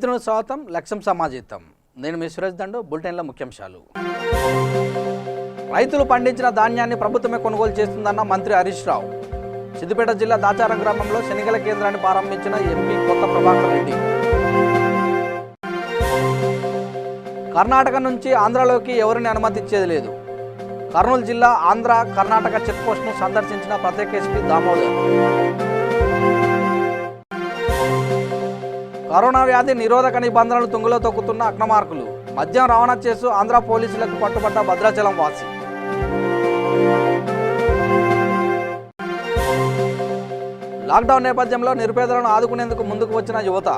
రైతును స్వాగతం లక్ష్యం సమాజితం. నేను మీ సురేష్ దండు. బులెటిన్ల ముఖ్యాంశాలు. రైతులు పండించిన ధాన్యాన్ని ప్రభుత్వమే కొనుగోలు చేస్తుందన్న మంత్రి హరీష్ రావు. సిద్దిపేట జిల్లా దాచారం గ్రామంలో శనిగల కేంద్రాన్ని ప్రారంభించిన ఎంపీ కొత్త ప్రభాకర్ రెడ్డి. కర్ణాటక నుంచి ఆంధ్రాలోకి ఎవరిని అనుమతించేది లేదు. కర్నూలు జిల్లా ఆంధ్ర కర్ణాటక చెక్పోస్ట్ను సందర్శించిన ప్రత్యేక ఎస్పీ దామోదర్. కరోనా వ్యాధి నిరోధక నిబంధనలు తుంగలో తొక్కుతున్న అక్రమార్కులు. మద్యం రవాణా చేస్తూ ఆంధ్ర పోలీసులకు పట్టుబడ్డ భద్రాచలం వాసి. లాక్డౌన్ నేపథ్యంలో నిరుపేదలను ఆదుకునేందుకు ముందుకు వచ్చిన యువత.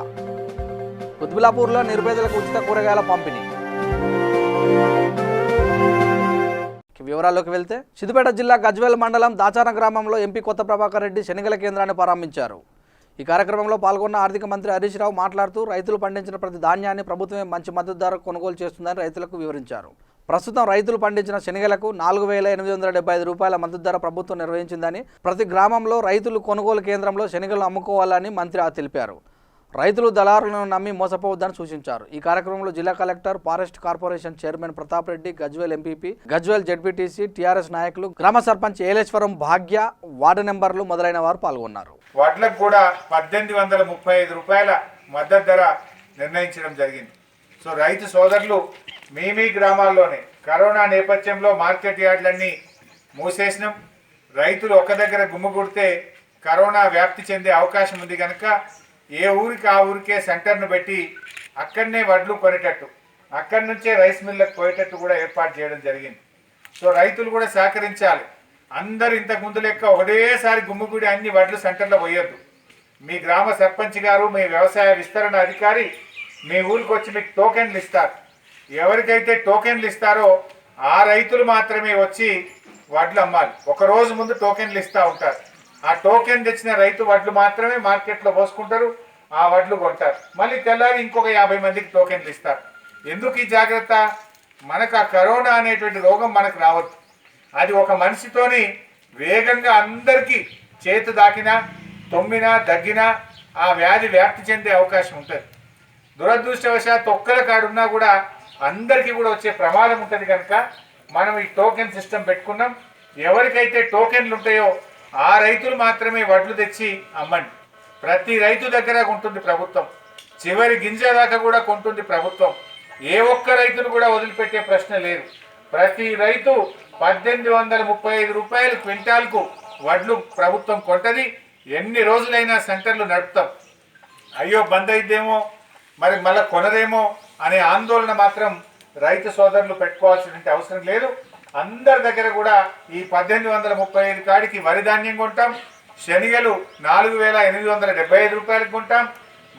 కుత్బులాపూర్లో నిరుపేదలకు ఉచిత కూరగాయల పంపిణీ. వివరాల్లోకి వెళ్తే సిద్దిపేట జిల్లా గజ్వేల్ మండలం దాచారం గ్రామంలో ఎంపీ కొత్త ప్రభాకర్ రెడ్డి శనిగల కేంద్రాన్ని ప్రారంభించారు. ఈ కార్యక్రమంలో పాల్గొన్న ఆర్థిక మంత్రి హరీష్ రావు మాట్లాడుతూ రైతులు పండించిన ప్రతి ధాన్యాన్ని ప్రభుత్వమే మంచి మద్దతు ధర కొనుగోలు చేస్తుందని రైతులకు వివరించారు. ప్రస్తుతం రైతులు పండించిన శనిగలకు 4,875 రూపాయల మద్దతు ధర ప్రభుత్వం నిర్వహించిందని, ప్రతి గ్రామంలో రైతులు కొనుగోలు కేంద్రంలో శనిగలు అమ్ముకోవాలని మంత్రి తెలిపారు. రైతులు దళారులను నమ్మి మోసపోవద్దని సూచించారు. ఈ కార్యక్రమంలో జిల్లా collector, forest corporation chairman Pratap Reddy, Gajwel MPP, Gajwel ZPTC, TRS నాయకులు, గ్రామ సర్పంచ్ ఏలేశ్వరం భాగ్య, వార్డు నెంబర్లు మొదలైన వారు పాల్గొన్నారు. వడ్లకు కూడా 1,835 రూపాయల మద్దతు ధర నిర్ణయించడం జరిగింది. సో రైతు సోదరులు మీ గ్రామాల్లోనే కరోనా నేపథ్యంలో మార్కెట్ యార్డులన్నీ మూసేసినాం. రైతులు ఒక్క దగ్గర గుమ్ముగుడితే కరోనా వ్యాప్తి చెందే అవకాశం ఉంది కనుక ఏ ఊరికి ఆ ఊరికే సెంటర్ను పెట్టి అక్కడనే వడ్లు కొనేటట్టు, అక్కడి నుంచే రైస్ మిల్లకు పోయేటట్టు కూడా ఏర్పాటు చేయడం జరిగింది. సో రైతులు కూడా సహకరించాలి. అందరు ఇంతకు ముందు లెక్క ఒకటేసారి గుమ్ముగుడి అన్ని వడ్లు సెంటర్లో పోయొద్దు. మీ గ్రామ సర్పంచ్ గారు, మీ వ్యవసాయ విస్తరణ అధికారి మీ ఊరికి వచ్చి మీకు టోకెన్లు ఇస్తారు. ఎవరికైతే టోకెన్లు ఇస్తారో ఆ రైతులు మాత్రమే వచ్చి వడ్లు అమ్మాలి. ఒక రోజు ముందు టోకెన్లు ఇస్తూ ఉంటారు. ఆ టోకెన్ తెచ్చిన రైతు వడ్లు మాత్రమే మార్కెట్లో పోసుకుంటారు, ఆ వడ్లు కొంటారు. మళ్ళీ తెల్లారి ఇంకొక 50 మందికి టోకెన్లు ఇస్తారు. ఎందుకు ఈ జాగ్రత్త? మనకు ఆ కరోనా అనేటువంటి రోగం మనకు రావద్దు. అది ఒక మనిషితోని వేగంగా అందరికీ చేతు దాకినా, తొమ్మినా, దగ్గినా ఆ వ్యాధి వ్యాప్తి చెందే అవకాశం ఉంటుంది. దురదృష్టవశాత్తు ఒక్కల కాడున్నా కూడా అందరికీ కూడా వచ్చే ప్రమాదం ఉంటుంది. కనుక మనం ఈ టోకెన్ సిస్టమ్ పెట్టుకున్నాం. ఎవరికైతే టోకెన్లు ఉంటాయో ఆ రైతులు మాత్రమే వడ్లు తెచ్చి అమ్మండి. ప్రతి రైతు దగ్గర కొంటుంది ప్రభుత్వం, చివరి గింజ దాకా కూడా కొంటుంది ప్రభుత్వం. ఏ ఒక్క రైతును కూడా వదిలిపెట్టే ప్రశ్న లేదు. ప్రతి రైతు 1,835 రూపాయలు క్వింటాల్కు వడ్లు ప్రభుత్వం కొంటది. ఎన్ని రోజులైనా సెంటర్లు నడుపుతాం. అయ్యో బంద్ అయిద్దేమో, మరి మళ్ళీ కొనదేమో అనే ఆందోళన మాత్రం రైతు సోదరులు పెట్టుకోవాల్సిన అవసరం లేదు. అందరి దగ్గర కూడా ఈ 1,835 కాడికి వరి ధాన్యం కొంటాం. శనిగలు 4,875 రూపాయలకు కొంటాం.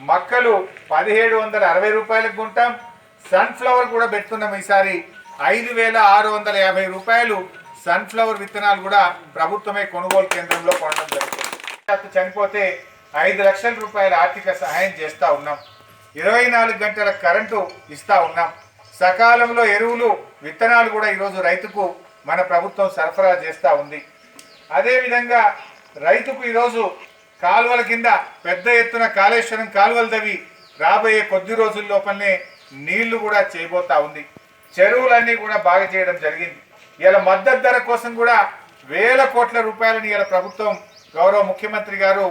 మక్కలు 1,760 రూపాయలకు కొంటాం. సన్ఫ్లవర్ కూడా పెడుతున్నాం. ఈసారి 5,650 రూపాయలు సన్ఫ్లవర్ విత్తనాలు కూడా ప్రభుత్వమే కొనుగోలు కేంద్రంలో కొనడం జరుగుతుంది. చనిపోతే 5 లక్షల రూపాయల ఆర్థిక సహాయం చేస్తూ ఉన్నాం. 24 గంటల కరెంటు ఇస్తూ ఉన్నాం. సకాలంలో ఎరువులు, విత్తనాలు కూడా ఈరోజు రైతుకు మన ప్రభుత్వం సరఫరా చేస్తూ ఉంది. అదేవిధంగా రైతుకు ఈరోజు కాలువల కింద పెద్ద ఎత్తున కాళేశ్వరం కాలువలు తవ్వి రాబోయే కొద్ది రోజుల లోపలనే నీళ్లు కూడా చేయబోతా ఉంది. చెరువులన్నీ కూడా బాగా చేయడం జరిగింది. ఇలా మద్దతు ధర కోసం కూడా వేల కోట్ల రూపాయలను ఇలా ప్రభుత్వం, గౌరవ ముఖ్యమంత్రి గారు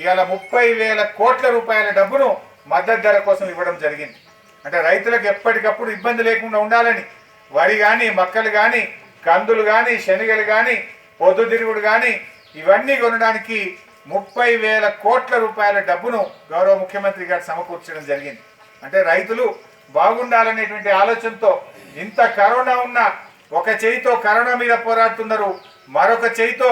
ఇలా 30,000 కోట్ల రూపాయల డబ్బును మద్దతు ధర కోసం ఇవ్వడం జరిగింది. అంటే రైతులకు ఎప్పటికప్పుడు ఇబ్బంది లేకుండా ఉండాలని వరి కానీ, మక్కలు కానీ, కందులు కానీ, శనిగలు కానీ, పొద్దుతిరుగుడు కానీ ఇవన్నీ కొనడానికి 30,000 కోట్ల రూపాయల డబ్బును గౌరవ ముఖ్యమంత్రి గారు సమకూర్చడం జరిగింది. అంటే రైతులు బాగుండాలనేటువంటి ఆలోచనతో ఇంత కరోనా ఉన్న ఒక చేయితో కరోనా మీద పోరాడుతున్నారు, మరొక చేయితో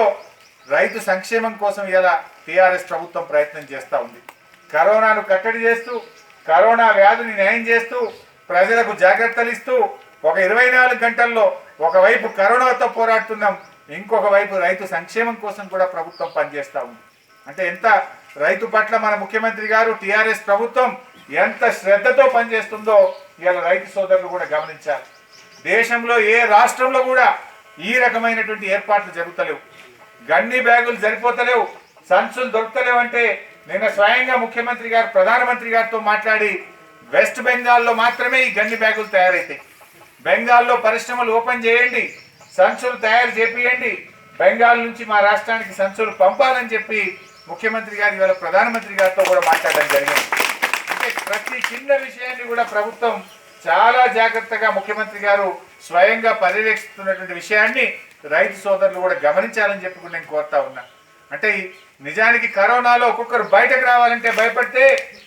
రైతు సంక్షేమం కోసం ఇలా టీఆర్ఎస్ ప్రభుత్వం ప్రయత్నం చేస్తూ ఉంది. కరోనాను కట్టడి చేస్తూ, కరోనా వ్యాధిని న్యాయం చేస్తూ, ప్రజలకు జాగ్రత్తలు ఇస్తూ, ఒక 24 గంటల్లో ఒకవైపు కరోనాతో పోరాడుతున్నాం, ఇంకొక వైపు రైతు సంక్షేమం కోసం కూడా ప్రభుత్వం పనిచేస్తూ ఉంది. అంటే ఎంత రైతు పట్ల మన ముఖ్యమంత్రి గారు, టీఆర్ఎస్ ప్రభుత్వం ఎంత శ్రద్ధతో పనిచేస్తుందో ఇలా రైతు సోదరులు కూడా గమనించాలి. దేశంలో ఏ రాష్ట్రంలో కూడా ఈ రకమైనటువంటి ఏర్పాట్లు జరుగుతలేవు. గన్ని బ్యాగులు సరిపోతలేవు, సంచులు దొరుకుతలేవు. అంటే నిన్న స్వయంగా ముఖ్యమంత్రి గారు ప్రధానమంత్రి గారితో మాట్లాడి వెస్ట్ బెంగాల్లో మాత్రమే ఈ గన్ని బ్యాగులు తయారవుతాయి. బెంగాల్లో పరిశ్రమలు ఓపెన్ చేయండి, సంచులు తయారు చేపియండి, బెంగాల్ నుంచి మా రాష్ట్రానికి సంచులు పంపాలని చెప్పి ముఖ్యమంత్రి గారు ఇవాళ ప్రధానమంత్రి గారితో కూడా మాట్లాడడం జరిగింది. అంటే ప్రతి చిన్న విషయాన్ని కూడా ప్రభుత్వం చాలా జాగ్రత్తగా ముఖ్యమంత్రి గారు స్వయంగా పర్యవేక్షిస్తున్నటువంటి విషయాన్ని రైతు సోదరులు కూడా గమనించాలని చెప్పి కూడా నేను కోరుతా ఉన్నా. అంటే నిజానికి కరోనాలో ఒక్కొక్కరు బయటకు రావాలంటే భయపడితే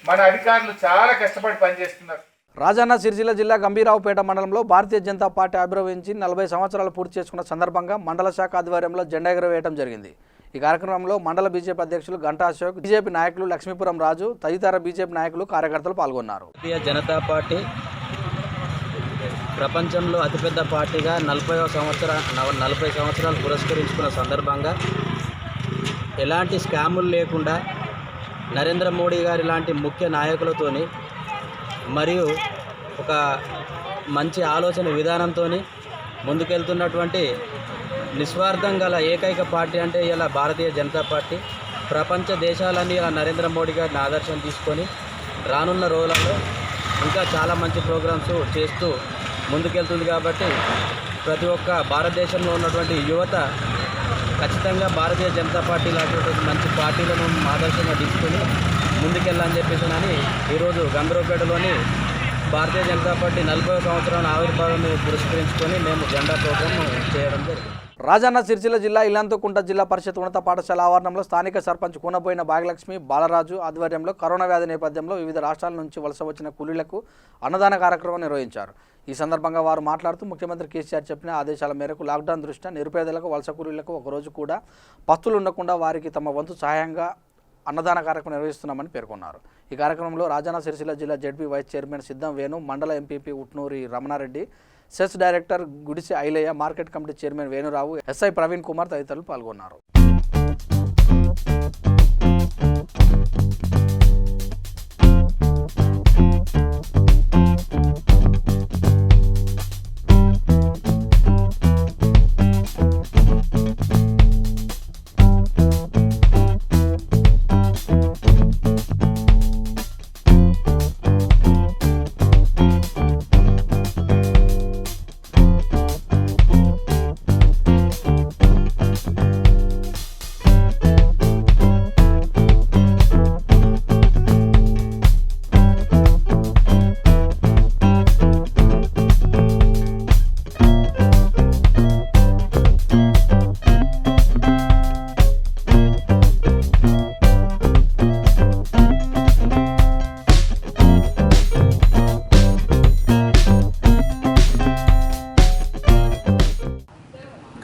మన అధికారులు చాలా కష్టపడి పనిచేస్తున్నారు. రాజన్న సిరిసిల్ల జిల్లా గంభీరావుపేట మండలంలో భారతీయ జనతా పార్టీ ఆవిర్భవించి 40 సంవత్సరాలు పూర్తి చేసుకున్న సందర్భంగా మండల శాఖ ఆధ్వర్యంలో జెండా ఎగురవేయడం జరిగింది. ఈ కార్యక్రమంలో మండల బీజేపీ అధ్యక్షులు గంటా అశోక్, బీజేపీ నాయకులు లక్ష్మీపురం రాజు తదితర బీజేపీ నాయకులు కార్యకర్తలు పాల్గొన్నారు. భారతీయ జనతా పార్టీ ప్రపంచంలో అతిపెద్ద పార్టీగా 40 సంవత్సరాలు పురస్కరించుకున్న సందర్భంగా ఎలాంటి స్కాములు లేకుండా నరేంద్ర మోడీ గారి లాంటి ముఖ్య నాయకులతోని మరియు ఒక మంచి ఆలోచన విధానంతో ముందుకెళ్తున్నటువంటి నిస్వార్థం గల ఏకైక పార్టీ అంటే ఇలా భారతీయ జనతా పార్టీ. ప్రపంచ దేశాలన్నీ ఇలా నరేంద్ర మోడీ గారిని ఆదర్శం తీసుకొని రానున్న రోజులలో ఇంకా చాలా మంచి ప్రోగ్రామ్స్ చేస్తూ ముందుకెళ్తుంది. కాబట్టి ప్రతి ఒక్క భారతదేశంలో ఉన్నటువంటి యువత ఖచ్చితంగా భారతీయ జనతా పార్టీ లాంటి మంచి పార్టీలను ఆదర్శంగా తీసుకొని ముందుకెళ్ళాలని చెప్పేసి ఈరోజు గంభీరావుపేటలోని భారతీయ జనతా పార్టీ 40వ సంవత్సరం ఆవిర్భావాన్ని పురస్కరించుకొని మేము జెండా ప్రోగ్రాం చేయడం జరిగింది. రాజన్న సిరిసిల్ల జిల్లా ఇల్లంతకుంట జిల్లా పరిషత్ ఉన్నత పాఠశాల ఆవరణంలో స్థానిక సర్పంచ్ కూనబోయిన భాగ్యలక్ష్మి బాలరాజు ఆధ్వర్యంలో కరోనా వ్యాధి నేపథ్యంలో వివిధ రాష్ట్రాల నుంచి వలస వచ్చిన కూలీలకు అన్నదాన కార్యక్రమం నిర్వహించారు. ఈ సందర్భంగా వారు మాట్లాడుతూ ముఖ్యమంత్రి కేసీఆర్ చెప్పిన ఆదేశాల మేరకు లాక్డౌన్ దృష్ట్యా నిరుపేదలకు వలస కూలీలకు ఒకరోజు కూడా పస్తులు ఉండకుండా వారికి తమ వంతు సహాయంగా అన్నదాన కార్యక్రమం నిర్వహిస్తున్నామని పేర్కొన్నారు. ఈ కార్యక్రమంలో రాజన్న సిరిసిల్ల జిల్లా ZP vice chairman Siddham Venu, మండల MPP Utnoori Ramanareddy, cess director Gudisi Ailaiah, market committee chairman Venurao, SI Praveen Kumar తదితరులు పాల్గొన్నారు.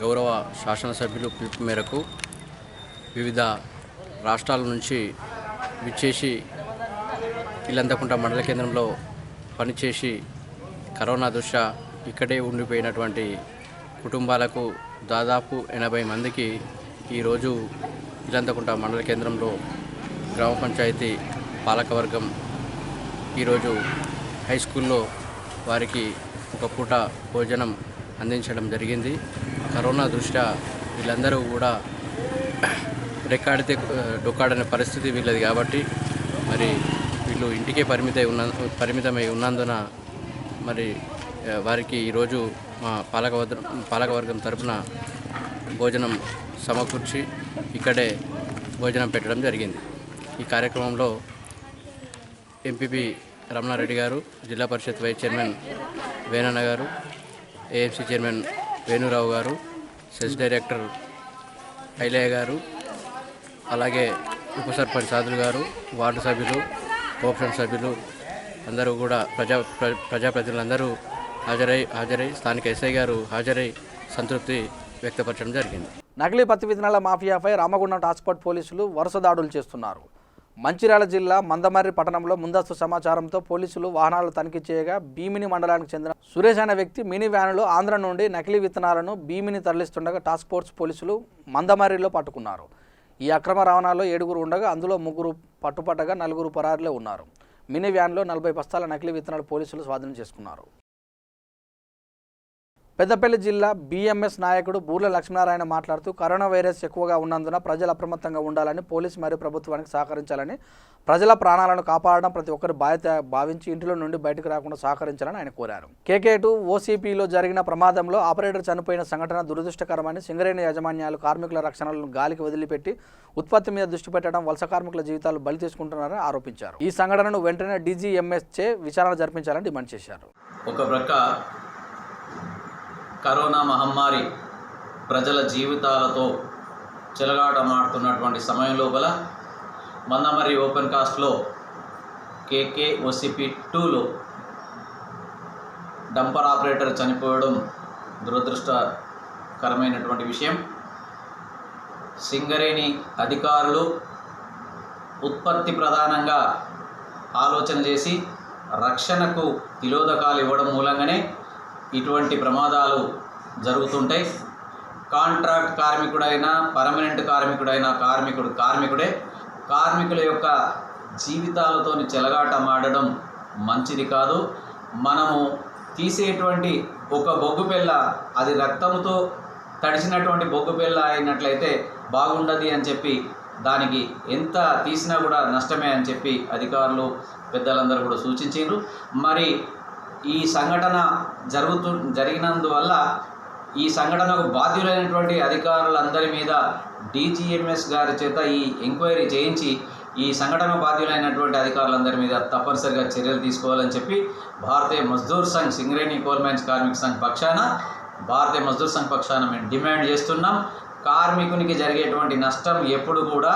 గౌరవ శాసనసభ్యులు పిలుపు మేరకు వివిధ రాష్ట్రాల నుంచి విచ్చేసి ఇల్లంతకుంట మండల కేంద్రంలో పనిచేసి కరోనా దృష్ట్యా ఇక్కడే ఉండిపోయినటువంటి కుటుంబాలకు దాదాపు 80 మందికి ఈరోజు ఇల్లంతకుంట మండల కేంద్రంలో గ్రామ పంచాయతీ పాలకవర్గం ఈరోజు హై స్కూల్లో వారికి ఒక పూట భోజనం అందించడం జరిగింది. కరోనా దృష్ట్యా వీళ్ళందరూ కూడా రెక్కాడితే డొక్కాడనే పరిస్థితి వీళ్ళది కాబట్టి మరి వీళ్ళు ఇంటికే పరిమితమై ఉన్నందున మరి వారికి ఈరోజు మా పాలకవర్గం తరపున భోజనం సమకూర్చి ఇక్కడే భోజనం పెట్టడం జరిగింది. ఈ కార్యక్రమంలో ఎంపీపీ రమణారెడ్డి గారు, జిల్లా పరిషత్ వైస్ చైర్మన్ వేణన్న గారు, ఏఎంసీ చైర్మన్ వేణురావు గారు, సెస్ డైరెక్టర్ ఐలయ్య గారు, అలాగే ఉప సర్పంచ్ సాదులు గారు, వార్డు సభ్యులు, కోఆప్షన్ సభ్యులు అందరూ కూడా ప్రజాప్రతినిధులందరూ హాజరై స్థానిక ఎస్ఐ గారు హాజరై సంతృప్తి వ్యక్తపరచడం జరిగింది. నకిలీ పత్తి విత్తనాల మాఫియాపై రామగుండం టాస్క్ ఫోర్స్ పోలీసులు వరుస దాడులు చేస్తున్నారు. మంచిర్యాల జిల్లా మందమర్రి పట్టణంలో ముందస్తు సమాచారంతో పోలీసులు వాహనాలు తనిఖీ చేయగా భీమిని మండలానికి చెందిన సురేష్ అనే వ్యక్తి మినీ వ్యానులో ఆంధ్ర నుండి నకిలీ విత్తనాలను భీమిని తరలిస్తుండగా టాస్క్ ఫోర్స్ పోలీసులు మందమర్రిలో పట్టుకున్నారు. ఈ అక్రమ రవాణాలో 7 ఉండగా అందులో 3 పట్టుపట్టగా 4 పరారీలో ఉన్నారు. మినీ వ్యాన్లో 40 బస్తాల నకిలీ విత్తనాలు పోలీసులు స్వాధీనం చేసుకున్నారు. పెద్దపల్లి జిల్లా బీఎంఎస్ నాయకుడు బూర్ల లక్ష్మీనారాయణ మాట్లాడుతూ కరోనా వైరస్ ఎక్కువగా ఉన్నందున ప్రజలు అప్రమత్తంగా ఉండాలని, పోలీసు మరియు ప్రభుత్వానికి సహకరించాలని, ప్రజల ప్రాణాలను కాపాడడం ప్రతి ఒక్కరి బాధ్యత భావించి ఇంటిలో నుండి బయటకు రాకుండా సహకరించాలని ఆయన కోరారు. కేకే2 ఓసీపీలో జరిగిన ప్రమాదంలో ఆపరేటర్ చనిపోయిన సంఘటన దురదృష్టకరమని, సింగరేణి యాజమాన్యాలు కార్మికుల రక్షణలను గాలికి వదిలిపెట్టి ఉత్పత్తి మీద దృష్టి పెట్టడం వలస కార్మికుల జీవితాలు బలి తీసుకుంటున్నారని ఆరోపించారు. ఈ సంఘటనను వెంటనే డీజీఎంఎస్ చే విచారణ జరిపించాలని డిమాండ్ చేశారు. ఒక ప్రక్క కరోనా మహమ్మారి ప్రజల జీవితాలతో చెలగాటమాడుతున్నటువంటి సమయం లోపల మందమర్రి ఓపెన్ కాస్ట్లో కేకే ఓసీపీ 2లో డంపర్ ఆపరేటర్ చనిపోవడం దురదృష్టకరమైనటువంటి విషయం. సింగరేణి అధికారులు ఉత్పత్తి ప్రధానంగా ఆలోచన చేసి రక్షణకు తిలోదకాలు ఇవ్వడం మూలంగానే ఇటువంటి ప్రమాదాలు జరుగుతుంటాయి. కాంట్రాక్ట్ కార్మికుడైనా పర్మనెంట్ కార్మికుడైనా కార్మికుడే. కార్మికుల యొక్క జీవితాలతో చెలగాటమాడడం మంచిది కాదు. మనము తీసేటువంటి ఒక బొగ్గు పిల్ల అది రక్తంతో తడిసినటువంటి బొగ్గు పిల్ల అయినట్లయితే బాగుండదు అని చెప్పి దానికి ఎంత తీసినా కూడా నష్టమే అని చెప్పి అధికారులు పెద్దలందరూ కూడా సూచించారు. మరి ఈ సంఘటన జరిగినందువల్ల ఈ సంఘటనకు బాధ్యులైనటువంటి అధికారులందరి మీద డీజీఎంఎస్ గారి చేత ఈ ఎంక్వైరీ చేయించి ఈ సంఘటన బాధ్యులైనటువంటి అధికారులందరి మీద తప్పనిసరిగా చర్యలు తీసుకోవాలని చెప్పి భారతీయ మజ్దూర్ సంఘ్ సింగరేణి కోల్ మైన్స్ కార్మిక సంఘ్ పక్షాన భారతీయ మజ్దూర్ సంఘ్ పక్షాన మేము డిమాండ్ చేస్తున్నాం. కార్మికునికి జరిగేటువంటి నష్టం ఎప్పుడు కూడా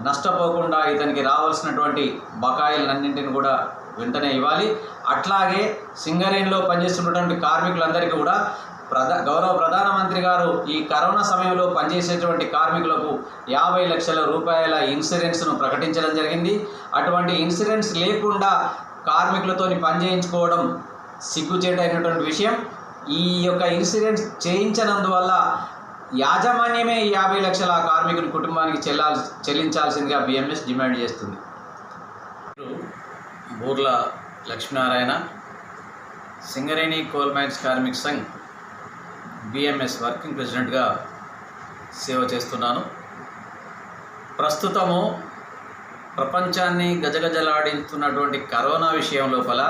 నష్టపోకుండా ఇతనికి రావాల్సినటువంటి బకాయిలన్నింటిని కూడా వెంటనే ఇవ్వాలి. అట్లాగే సింగరేణిలో పనిచేస్తున్నటువంటి కార్మికులందరికీ కూడా గౌరవ ప్రధానమంత్రి గారు ఈ కరోనా సమయంలో పనిచేసేటువంటి కార్మికులకు 50 లక్షల రూపాయల ఇన్సూరెన్స్ను ప్రకటించడం జరిగింది. అటువంటి ఇన్సూరెన్స్ లేకుండా కార్మికులతో పని చేయించుకోవడం సిగ్గుచేటైనటువంటి విషయం. ఈ యొక్క ఇన్సూరెన్స్ చేయించనందువల్ల యాజమాన్యమే 50 లక్షల కార్మికుని కుటుంబానికి చెల్లించాల్సిందిగా బిఎంఎస్ డిమాండ్ చేస్తుంది. బూర్ల లక్ష్మీనారాయణ, సింగరేణి కోల్ మైన్స్ కార్మిక సంఘ్ బిఎంఎస్ వర్కింగ్ ప్రెసిడెంట్గా సేవ చేస్తున్నాను. ప్రస్తుతము ప్రపంచాన్ని గజగజలాడించుతున్నటువంటి కరోనా విషయం లోపల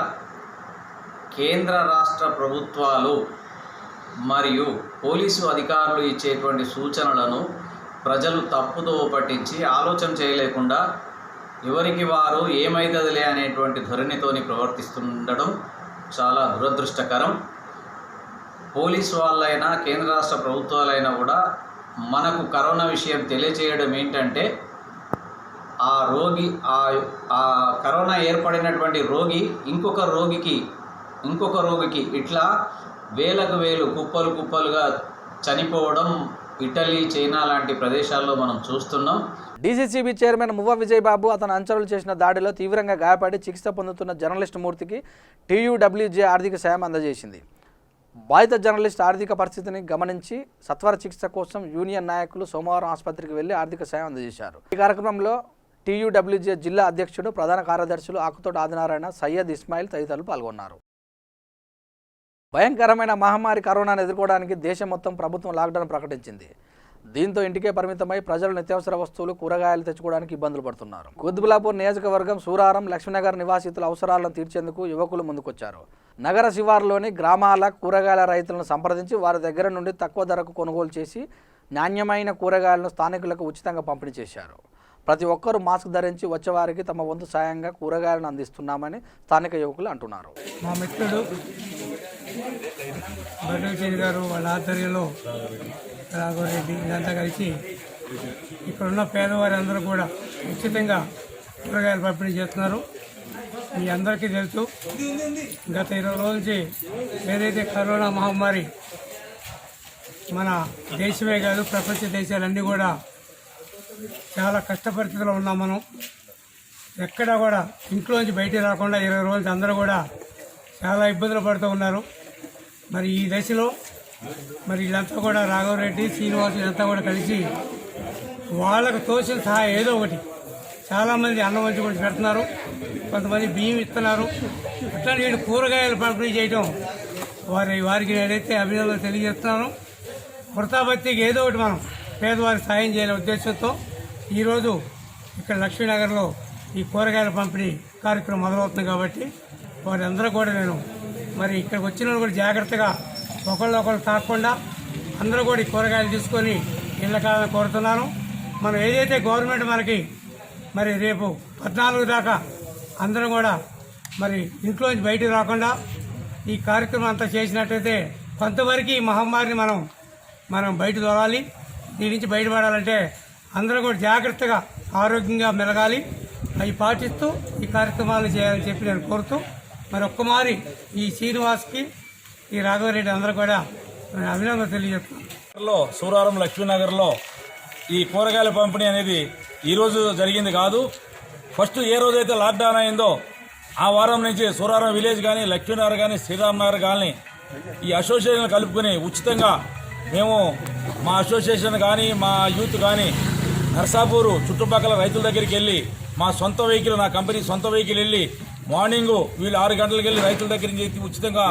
కేంద్ర రాష్ట్ర ప్రభుత్వాలు మరియు పోలీసు అధికారులు ఇచ్చేటువంటి సూచనలను ప్రజలు తప్పుదో పట్టించి ఆలోచన చేయలేకుండా ఎవరికి వారు ఏమైతుందిలే అనేటువంటి ధోరణితోని ప్రవర్తిస్తుండడం చాలా దురదృష్టకరం. పోలీసు వాళ్ళైనా కేంద్ర రాష్ట్ర ప్రభుత్వాలైనా కూడా మనకు కరోనా విషయం తెలియచేయడం ఏంటంటే ఆ రోగి ఆ కరోనా ఏర్పడినటువంటి రోగి ఇంకొక రోగికి ఇట్లా వేలకు వేలు కుప్పలుగా చనిపోవడం ఇటలీ, చైనా లాంటి ప్రదేశాల్లో మనం చూస్తున్నాం. డీసీసీబీ చైర్మన్ మువ్వ విజయబాబు అతను అనుచరులు చేసిన దాడిలో తీవ్రంగా గాయపడి చికిత్స పొందుతున్న జర్నలిస్టు మూర్తికి TUWJ ఆర్థిక సాయం అందజేసింది. బాధిత జర్నలిస్ట్ ఆర్థిక పరిస్థితిని గమనించి సత్వర చికిత్స కోసం యూనియన్ నాయకులు సోమవారం ఆసుపత్రికి వెళ్లి ఆర్థిక సాయం అందజేశారు. ఈ కార్యక్రమంలో TUWJ జిల్లా అధ్యక్షుడు, ప్రధాన కార్యదర్శులు ఆకుతోట ఆదినారాయణ, సయ్యద్ ఇస్మాయిల్ తదితరులు పాల్గొన్నారు. భయంకరమైన మహమ్మారి కరోనాను ఎదుర్కోవడానికి దేశం మొత్తం ప్రభుత్వం లాక్డౌన్ ప్రకటించింది. దీంతో ఇంటికే పరిమితమై ప్రజలు నిత్యావసర వస్తువులు, కూరగాయలు తెచ్చుకోవడానికి ఇబ్బందులు పడుతున్నారు. కుత్బులాపూర్ నియోజకవర్గం సూరారం, లక్ష్మీనగర్ నివాసితుల అవసరాలను తీర్చేందుకు యువకులు ముందుకొచ్చారు. నగర శివారులోని గ్రామాల కూరగాయల రైతులను సంప్రదించి వారి దగ్గర నుండి తక్కువ ధరకు కొనుగోలు చేసి నాణ్యమైన కూరగాయలను స్థానికులకు ఉచితంగా పంపిణీ చేశారు. ప్రతి ఒక్కరూ మాస్క్ ధరించి వచ్చేవారికి తమ వంతు సాయంగా కూరగాయలను అందిస్తున్నామని స్థానిక యువకులు అంటున్నారు. మా మిత్రుడు బర్రెడ్డి గారు వాళ్ళ ఆధ్వర్యంలో రాఘవరెడ్డి ఇదంతా కలిసి ఇక్కడున్న పేదవారి అందరూ కూడా ఉచితంగా కూరగాయలు పంపిణీ చేస్తున్నారు. మీ అందరికీ తెలుసు, గత 20 రోజుల నుంచి ఏదైతే కరోనా మహమ్మారి మన దేశమే కాదు ప్రపంచ దేశాలన్నీ కూడా చాలా కష్ట పరిస్థితుల్లో ఉన్నాం. మనం ఎక్కడా కూడా ఇంట్లోంచి బయటికి రాకుండా 20 రోజులు అందరూ కూడా చాలా ఇబ్బందులు పడుతూ ఉన్నారు. మరి ఈ దశలో మరి వీళ్ళంతా కూడా రాఘవరెడ్డి, శ్రీనివాస్ ఇదంతా కూడా కలిసి వాళ్ళకు తోచిన సహాయం ఏదో ఒకటి, చాలామంది అన్నం వంచి కూడా పెడుతున్నారు, కొంతమంది బియ్యం ఇస్తున్నారు. అట్లా వీళ్ళు కూరగాయలు పంపిణీ చేయడం వారికి నేనైతే అభినందనలు తెలియజేస్తున్నాను. వృతాభత్తికి ఏదో ఒకటి మనం పేదవారికి సాయం చేయాలనే ఉద్దేశంతో ఈరోజు ఇక్కడ లక్ష్మీనగర్లో ఈ కూరగాయల పంపిణీ కార్యక్రమం మొదలవుతుంది కాబట్టి వారందరూ కూడా నేను మరి ఇక్కడికి వచ్చిన వాళ్ళు కూడా జాగ్రత్తగా ఒకళ్ళు తాకుండా అందరూ కూడా ఈ కూరగాయలు తీసుకొని ఇళ్ళ కావాలని కోరుతున్నాను. మనం ఏదైతే గవర్నమెంట్ మనకి మరి రేపు 14 దాకా అందరం కూడా మరి ఇంట్లోంచి బయటకు రాకుండా ఈ కార్యక్రమం అంతా చేసినట్టయితే కొంతవరకు ఈ మహమ్మారిని మనం బయట తోలాలి. దీని నుంచి బయటపడాలంటే అందరూ కూడా జాగ్రత్తగా ఆరోగ్యంగా మెలగాలి. అవి పాటిస్తూ ఈ కార్యక్రమాలు చేయాలని చెప్పి నేను కోరుతూ మరి ఒక్కమారి ఈ శ్రీనివాస్కి ఈ రాఘవరెడ్డి అందరూ కూడా అభినందనలు తెలియజేస్తున్నాను. సూరారం లక్ష్మీనగర్లో ఈ కూరగాయల పంపిణీ అనేది ఈరోజు జరిగింది కాదు. ఫస్ట్ ఏ రోజైతే లాక్డౌన్ అయిందో ఆ వారం నుంచి సూరారం విలేజ్ కానీ లక్ష్మీనగర్ కానీ శ్రీరామ్ నగర్ కానీ ఈ అసోసియేషన్ కలుపుకొని ఉచితంగా మేము మా అసోసియేషన్ కానీ మా యూత్ కానీ నర్సాపూరు చుట్టుపక్కల రైతుల దగ్గరికి వెళ్ళి మా సొంత వెహికల్ నా కంపెనీ సొంత వెహికల్ వెళ్ళి మార్నింగ్ వీళ్ళు 6 గంటలకు వెళ్ళి రైతుల దగ్గర నుంచి ఉచితంగా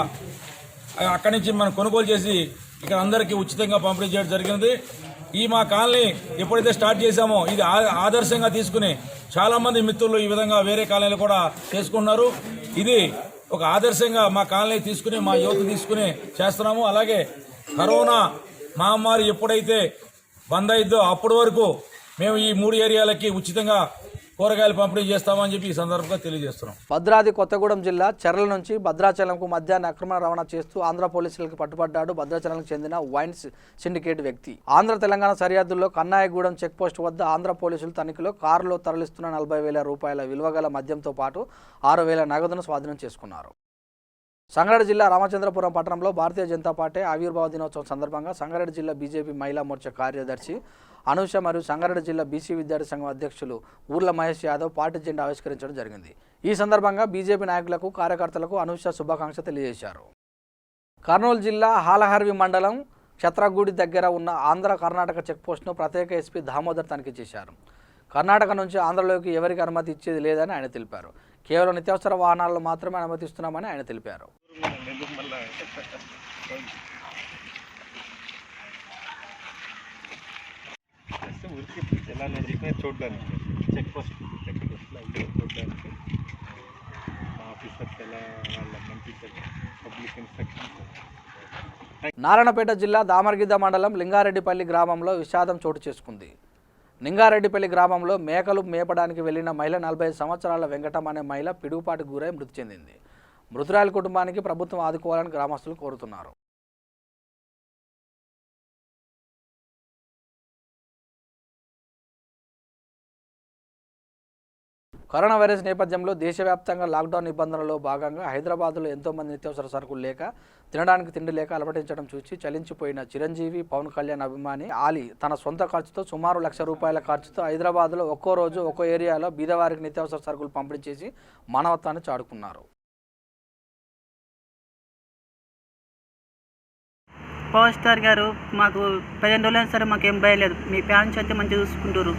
అక్కడి నుంచి మనం కొనుగోలు చేసి ఇక్కడ అందరికీ ఉచితంగా పంపిణీ చేయడం జరిగింది. ఈ మా కాలనీ ఎప్పుడైతే స్టార్ట్ చేశామో ఇది ఆదర్శంగా తీసుకుని చాలామంది మిత్రులు ఈ విధంగా వేరే కాలనీలు కూడా చేసుకుంటున్నారు. ఇది ఒక ఆదర్శంగా మా కాలనీ తీసుకుని మా యువత తీసుకుని చేస్తున్నాము. అలాగే కరోనా మహమ్మారి ఎప్పుడైతే బంద్ అయిద్దో అప్పటి వరకు మేము ఈ 3 ఏరియాలకి ఉచితంగా కూరగాయలు పంపిణీ చేస్తామని చెప్పి ఈ సందర్భంగా తెలియజేస్తున్నాం. భద్రాద్రి కొత్తగూడెం జిల్లా చెర్ల నుంచి భద్రాచలంకు మద్యాన్ని అక్రమ రవాణా చేస్తూ ఆంధ్ర పోలీసులకు పట్టుబడ్డాడు బద్రాచలంకు చెందిన వైన్స్ సిండికేట్ వ్యక్తి. ఆంధ్ర తెలంగాణ సరిహద్దుల్లో కన్నాయగూడెం చెక్పోస్ట్ వద్ద ఆంధ్ర పోలీసులు తనిఖీలో కారులో తరలిస్తున్న 40,000 రూపాయల విలువగల మద్యంతో పాటు 6,000 నగదును స్వాధీనం చేసుకున్నారు. సంగారెడ్డి జిల్లా రామచంద్రపురం పట్టణంలో భారతీయ జనతా పార్టీ ఆవిర్భావ దినోత్సవం సందర్భంగా సంగారెడ్డి జిల్లా బీజేపీ మహిళా మోర్చా కార్యదర్శి అనూష మరియు సంగారెడ్డి జిల్లా బీసీ విద్యార్థి సంఘం అధ్యక్షులు ఊర్ల మహేష్ యాదవ్ పార్టీ జెండా ఆవిష్కరించడం జరిగింది. ఈ సందర్భంగా బీజేపీ నాయకులకు కార్యకర్తలకు అనూష శుభాకాంక్షలు తెలియజేశారు. కర్నూలు జిల్లా హాలహర్వి మండలం క్షత్రగూడి దగ్గర ఉన్న ఆంధ్ర కర్ణాటక చెక్పోస్ట్ను ప్రత్యేక ఎస్పీ దామోదర్ తనిఖీ చేశారు. కర్ణాటక నుంచి ఆంధ్రలోకి ఎవరికి అనుమతి ఇచ్చేది లేదని ఆయన తెలిపారు. కేవలం నిత్యావసర వాహనాలను మాత్రమే అనుమతిస్తున్నామని ఆయన తెలిపారు. నారాయణపేట జిల్లా దామర్గిద్ద మండలం లింగారెడ్డిపల్లి గ్రామంలో విషాదం చోటు చేసుకుంది. లింగారెడ్డిపల్లి గ్రామంలో మేకలు మేపడానికి వెళ్లిన మహిళ 45 సంవత్సరాల వెంకటం అనే మహిళ పిడుగుపాటుకు గురై మృతి చెందింది. మృతురాలి కుటుంబానికి ప్రభుత్వం ఆదుకోవాలని గ్రామస్తులు కోరుతున్నారు. కరోనా వైరస్ నేపథ్యంలో దేశవ్యాప్తంగా లాక్డౌన్ నిబంధనలలో భాగంగా హైదరాబాద్లో ఎంతోమంది నిత్యావసర సరుకులు లేక తినడానికి తిండి లేక అలమటించడం చూసి చలించిపోయిన చిరంజీవి పవన్ కళ్యాణ్ అభిమాని ఆలీ తన సొంత ఖర్చుతో సుమారు ₹1,00,000 ఖర్చుతో హైదరాబాద్లో ఒక్కో రోజు ఒక్కో ఏరియాలో బీదవారికి నిత్యావసర సరుకులు పంపిణీ చేసి మానవత్వాన్ని చాటుకున్నారు. పవర్ స్టార్ గారు మాకు 15 రోజులైనా సరే మాకేం భయలేదు. మీ ఫ్యాన్స్ అయితే మంచిగా చూసుకుంటారు.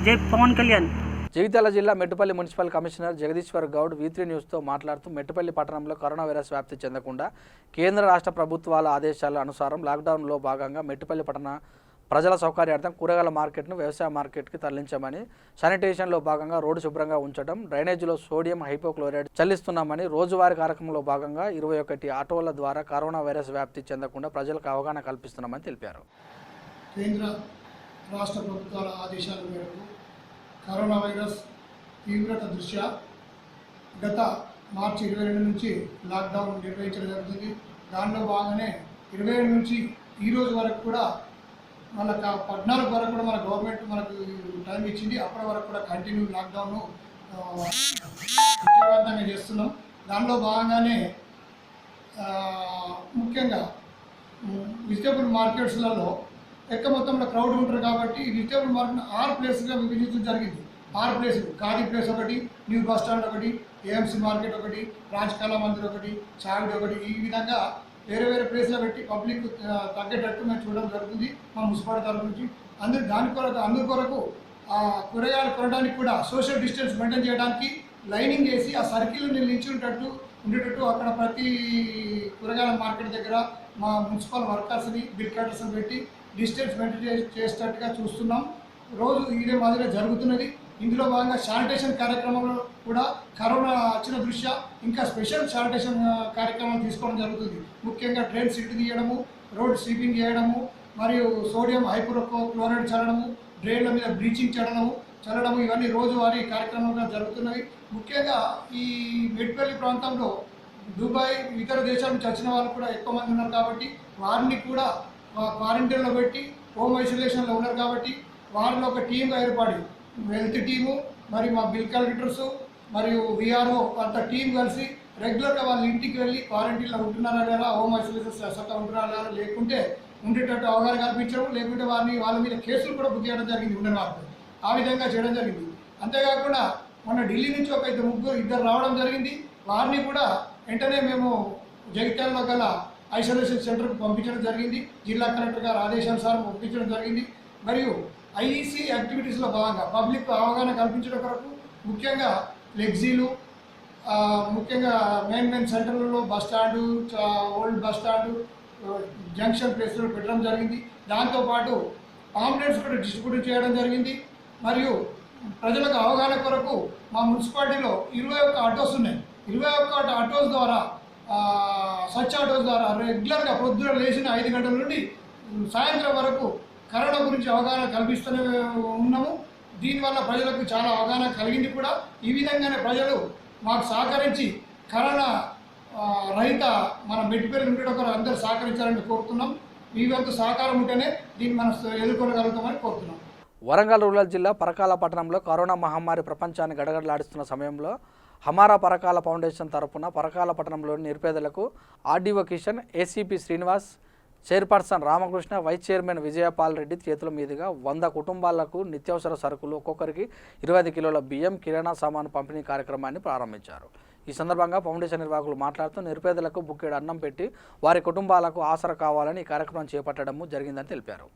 జై పవన్ కళ్యాణ్. జగిత్యాల జిల్లా Mettupalli municipal commissioner Jagadishwar Goud V3 న్యూస్తో మాట్లాడుతూ మెట్టుపల్లి పట్టణంలో కరోనా వైరస్ వ్యాప్తి చెందకుండా కేంద్ర రాష్ట్ర ప్రభుత్వాల ఆదేశాల అనుసారం లాక్డౌన్లో భాగంగా మెట్టుపల్లి పట్టణ ప్రజల సౌకర్యార్థం కూరగాయల మార్కెట్ను వ్యవసాయ మార్కెట్కి తరలించామని, శానిటేషన్లో భాగంగా రోడ్డు శుభ్రంగా ఉంచడం, డ్రైనేజీలో సోడియం హైపోక్లోరైడ్ చల్లిస్తున్నామని, రోజువారీ కార్యక్రమంలో భాగంగా 21 ఆటోల ద్వారా కరోనా వైరస్ వ్యాప్తి చెందకుండా ప్రజలకు అవగాహన కల్పిస్తున్నామని తెలిపారు. కేంద్ర రాష్ట్ర ప్రభుత్వాల ఆదేశాల మేరకు కరోనా వైరస్ తీవ్రత దృష్ట్యా గత మార్చి 22 నుంచి లాక్డౌన్ నిర్వహించడం జరుగుతుంది. దానిలో భాగంగానే 27 నుంచి ఈ రోజు వరకు కూడా మనకు 14 వరకు కూడా మన గవర్నమెంట్ మనకు టైం ఇచ్చింది. అప్పటి వరకు కూడా కంటిన్యూ లాక్డౌన్ను విజయవంతంగా చేస్తున్నాం. దానిలో భాగంగానే ముఖ్యంగా వెజిటబుల్ మార్కెట్స్లలో ఎక్కువ మొత్తంలో క్రౌడ్ ఉంటారు కాబట్టి వెజిటబుల్ మార్కెట్ 6 ప్లేస్గా విభజించడం జరిగింది. 6 ప్లేసులు, ఖాదీ ప్లేస్ ఒకటి, న్యూ బస్ స్టాండ్ ఒకటి, ఏఎంసీ మార్కెట్ ఒకటి, రాజ్ కళా మందిర్ ఒకటి, చావిడి ఒకటి, ఈ విధంగా వేరే వేరే ప్లేస్లో పెట్టి పబ్లిక్ తగ్గేటట్టు మేము చూడడం జరుగుతుంది మా మున్సిపాలిటీ తరఫు నుంచి. అందు కొరకు కూరగాయలు కొనడానికి కూడా సోషల్ డిస్టెన్స్ మెయింటైన్ చేయడానికి లైనింగ్ చేసి ఆ సర్కిల్ నిలిచి ఉండేటట్టు అక్కడ ప్రతి కూరగాయల మార్కెట్ దగ్గర మా మున్సిపల్ వర్కర్స్ని బిల్ కట్టర్స్ని పెట్టి డిస్టెన్స్ మెయింటైన్ చేసేటట్టుగా చూస్తున్నాం. రోజు ఇదే మాదిరిగా జరుగుతున్నది. ఇందులో భాగంగా శానిటేషన్ కార్యక్రమంలో కూడా కరోనా వచ్చిన దృష్ట్యా ఇంకా స్పెషల్ శానిటేషన్ కార్యక్రమం తీసుకోవడం జరుగుతుంది. ముఖ్యంగా ట్రైన్ సీట్ తీయడము, రోడ్ స్వీపింగ్ చేయడము, మరియు సోడియం హైపోక్లోరైడ్ చల్లడము, డ్రైన్ల మీద బ్లీచింగ్ చల్లడము ఇవన్నీ రోజువారీ కార్యక్రమంగా జరుగుతున్నవి. ముఖ్యంగా ఈ మెట్పల్లి ప్రాంతంలో దుబాయ్ ఇతర దేశాల నుంచి వచ్చిన వాళ్ళు కూడా ఎక్కువ మంది ఉన్నారు కాబట్టి వారిని కూడా క్వారంటైన్లో పెట్టి హోమ్ ఐసోలేషన్లో ఉన్నారు కాబట్టి వారిలో ఒక టీంగా ఏర్పడి హెల్త్ టీము మరియు మా బిల్ కలెక్టర్స్ మరియు విఆర్ఓ అంత టీం కలిసి రెగ్యులర్గా వాళ్ళ ఇంటికి వెళ్ళి క్వారంటైన్లో ఉంటున్నారా లేదా, హోమ్ ఐసోలేషన్ సత్తా ఉంటున్నారా లేదా, లేకుంటే ఉండేటట్టు అవగాహన కల్పించడం, లేకుంటే వాళ్ళ మీద కేసులు కూడా బుక్ చేయడం జరిగింది ఉన్న వారికి. ఆ విధంగా చేయడం జరిగింది. అంతేకాకుండా మొన్న ఢిల్లీ నుంచి ఒక ఇద్దరు రావడం జరిగింది. వారిని కూడా వెంటనే మేము జగిత్యాలలో గల ఐసోలేషన్ సెంటర్కు పంపించడం జరిగింది. జిల్లా కలెక్టర్ గారు ఆదేశానుసారం పంపించడం జరిగింది. మరియు ఐఈసీ యాక్టివిటీస్లో భాగంగా పబ్లిక్ అవగాహన కల్పించడం కొరకు ముఖ్యంగా ఫ్లెక్సీలు, ముఖ్యంగా మెయిన్ సెంటర్లలో bus stand, old bus stand, junction ప్లేస్లో పెట్టడం జరిగింది. దాంతోపాటు పాంప్లెట్స్ కూడా డిస్ట్రిబ్యూట్ చేయడం జరిగింది. మరియు ప్రజలకు అవగాహన కొరకు మా మున్సిపాలిటీలో 21 ఆటోస్ ఉన్నాయి. 21 ఆటోస్ ద్వారా స్వచ్ఛ ఆటోస్ ద్వారా రెగ్యులర్గా పొద్దున లేచిన 5 గంటల నుండి సాయంత్రం వరకు కరోనా గురించి అవగాహన కల్పిస్తూనే ఉన్నాము. దీనివల్ల ప్రజలకు చాలా అవగాహన కలిగింది కూడా. ఈ విధంగానే ప్రజలు మాకు సహకరించి కరోనా రహిత మన మెట్టిపల్లి ఉండేటప్పుడు అందరూ సహకరించాలని కోరుతున్నాం. మీ వంతు సహకారం ఉంటేనే దీన్ని మనం ఎదుర్కొనగలుగుతామని కోరుతున్నాం. వరంగల్ రూరల్ జిల్లా పరకాల పట్టణంలో కరోనా మహమ్మారి ప్రపంచాన్ని గడగడలాడిస్తున్న సమయంలో హమారా పరకాల ఫౌండేషన్ తరపున పరకాల పట్టణంలోని నిరుపేదలకు RDO Kishan, ACP Srinivas, chairperson Ramakrishna, vice chairman Vijayapal Reddy చేతుల మీదుగా 100 కుటుంబాలకు నిత్యావసర సరుకులు, ఒక్కొక్కరికి 25 కిలోల బియ్యం, కిరాణా సామాను పంపిణీ కార్యక్రమాన్ని ప్రారంభించారు. ఈ సందర్భంగా ఫౌండేషన్ నిర్వాహకులు మాట్లాడుతూ నిరుపేదలకు బుక్కెడు అన్నం పెట్టి వారి కుటుంబాలకు ఆసరా కావాలని ఈ కార్యక్రమం చేపట్టడం జరిగిందని తెలిపారు.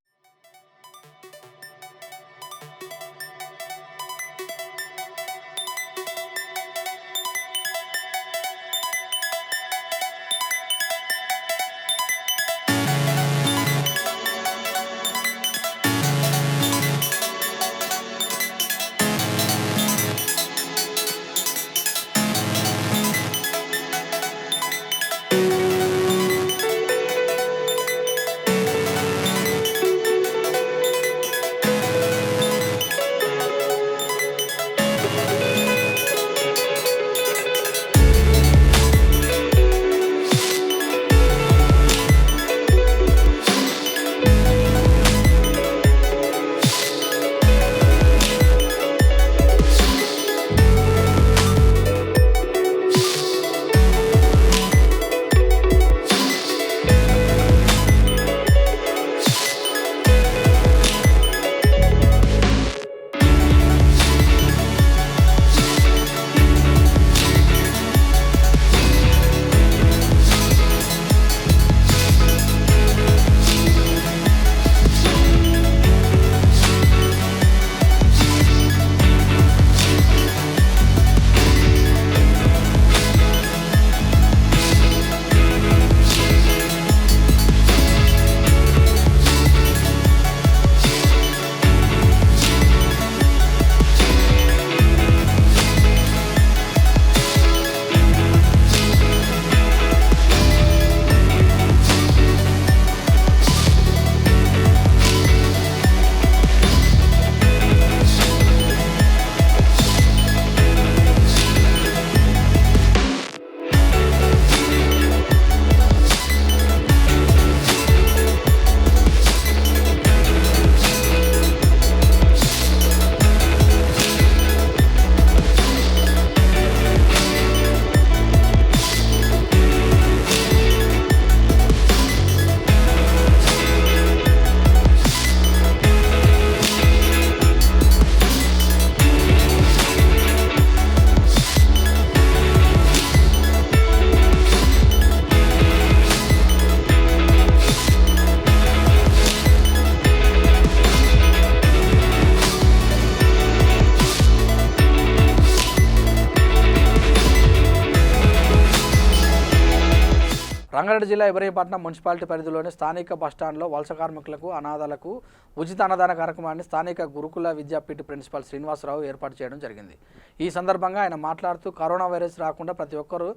రంగారెడ్డి జిల్లా ఇబ్రహీంపట్నం మున్సిపాలిటీ పరిధిలోని స్థానిక బస్టాండ్లో వలస కార్మికులకు అనాథాలకు ఉచిత అన్నదాన కార్యక్రమాన్ని స్థానిక గురుకుల విద్యాపీఠ ప్రిన్సిపాల్ శ్రీనివాసరావు ఏర్పాటు చేయడం జరిగింది. ఈ సందర్భంగా ఆయన మాట్లాడుతూ కరోనా వైరస్ రాకుండా ప్రతి ఒక్కరూ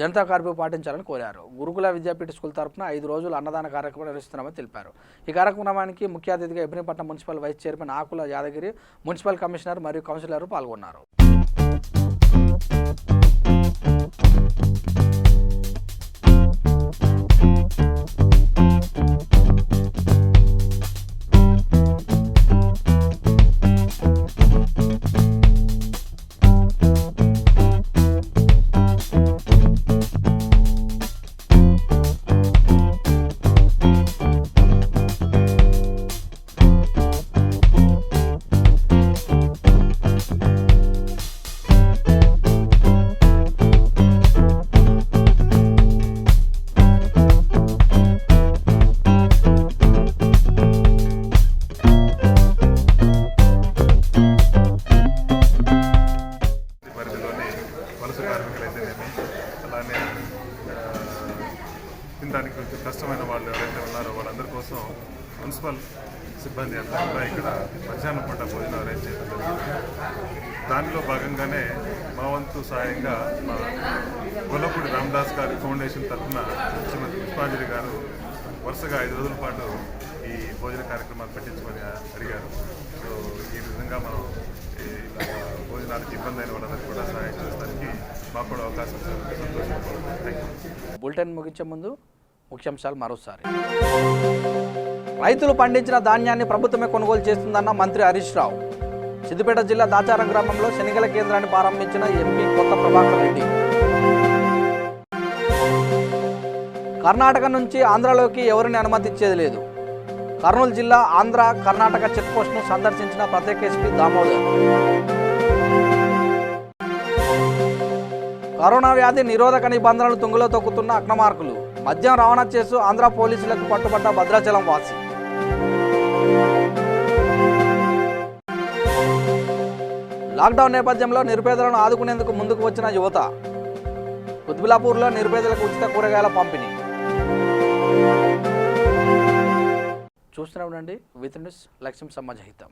జనతా కర్ఫ్యూ పాటించాలని కోరారు. గురుకుల విద్యాపీఠ స్కూల్ తరఫున 5 రోజులు అన్నదాన కార్యక్రమం నిర్వహిస్తున్నామని తెలిపారు. ఈ కార్యక్రమానికి ముఖ్య అతిథిగా ఇబ్రహీంపట్నం మున్సిపల్ వైస్ చైర్మన్ ఆకుల యాదగిరి, మున్సిపల్ కమిషనర్ మరియు కౌన్సిలర్లు పాల్గొన్నారు. తినడానికి కొంచెం కష్టమైన వాళ్ళు ఎవరైతే ఉన్నారో వాళ్ళందరి కోసం మున్సిపల్ సిబ్బంది అంతా కూడా ఇక్కడ మధ్యాహ్నం పూట భోజనం అరేంజ్ చేయడం జరిగింది. దానిలో భాగంగానే మా వంతు సాయంగా మా గొల్లపూడి రామదాస్ గారి ఫౌండేషన్ తరఫున శ్రీమతి పుష్పాంజలి గారు వరుసగా 5 రోజుల పాటు ఈ భోజన కార్యక్రమాలు పెట్టించమని అడిగారు. సో ఈ విధంగా మనం భోజనానికి ఇబ్బంది అయిన వాళ్ళందరికీ కూడా సహాయం చేయడానికి మాకు కూడా అవకాశం సంతోషం. బులెటిన్ ముగించే ముందు ముఖ్యాంశాలు మరోసారి. రైతులు పండించిన ధాన్యాన్ని ప్రభుత్వమే కొనుగోలు చేస్తుందన్న మంత్రి హరీష్ రావు. సిద్దిపేట జిల్లా దాచారం గ్రామంలో శనిగల కేంద్రాన్ని ప్రారంభించిన ఎంపీ కొత్త ప్రభాకర్ రెడ్డి. కర్ణాటక నుంచి ఆంధ్రలోకి ఎవరిని అనుమతించేది లేదు. కర్నూలు జిల్లా ఆంధ్ర కర్ణాటక చెక్పోస్ట్ను సందర్శించిన ప్రత్యేక ఎస్పీ దామోదర్. కరోనా వ్యాధి నిరోధక నిబంధనలు తుంగులో తొక్కుతున్న అక్రమార్కులు. మద్యం రవాణా చేస్తూ ఆంధ్ర పోలీసులకు పట్టుబడ్డ భద్రాచలం వాసి. లాక్డౌన్ నేపథ్యంలో నిరుపేదలను ఆదుకునేందుకు ముందుకు వచ్చిన యువత. కుత్బులాపూర్లో నిరుపేదలకు ఉచిత కూరగాయల పంపిణీ. చూస్తూనే ఉండండి విత్ న్యూస్ లక్ష్యం సమాజహితం.